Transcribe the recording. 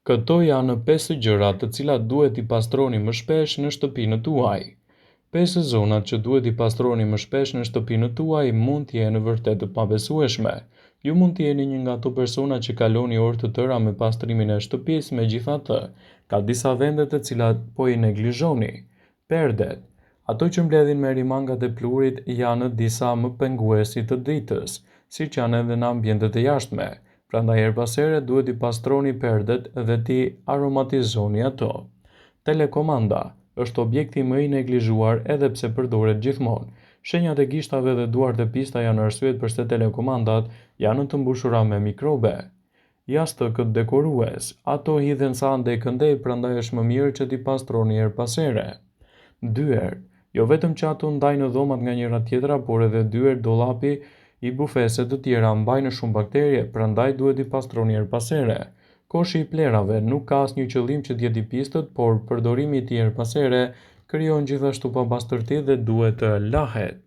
Këto janë 5 gjërat të cilat duhet i pastroni më shpesh në shtëpinë tuaj. 5 zonat që duhet i pastroni më shpesh në shtëpinë tuaj mund të jenë vërtet të pabesueshme. Ju mund të jeni një nga ato persona që kaloni orë të tëra me pastrimin e shtëpisë, megjithatë, ka disa vende të cilat po i neglizhoni. Perdet. Ato që mbledhin me rimangat e pluhurit janë disa më penguesi të dritës, siç janë edhe në ambientet e jashtme. Prandaj her pas here duhet i pastroni perdet dhe t'i aromatizoni ato. Telekomanda është objekti më i neglizhuar edhe pse përdoret gjithmonë. Shenjat e gishtave dhe duart e pista janë arsyet pse telekomandat janë të mbushura me mikrobe. Jastëkët dekorues, ato hidhen sa ande këndej, prandaj është më mirë që t'i pastroni her pas here. Dyer. Jo vetëm që ato ndajnë dhomat nga njëra tjetra, por edhe dyer, dollapi i bufese të tjera mbajnë shumë bakterie, prandaj duhet i pastroni her pas here. Koshi i plerave nuk ka asnjë qëllim që të jetë i pistët, por përdorimi i tij her pas here krijon gjithashtu pastërti dhe duhet të lahet.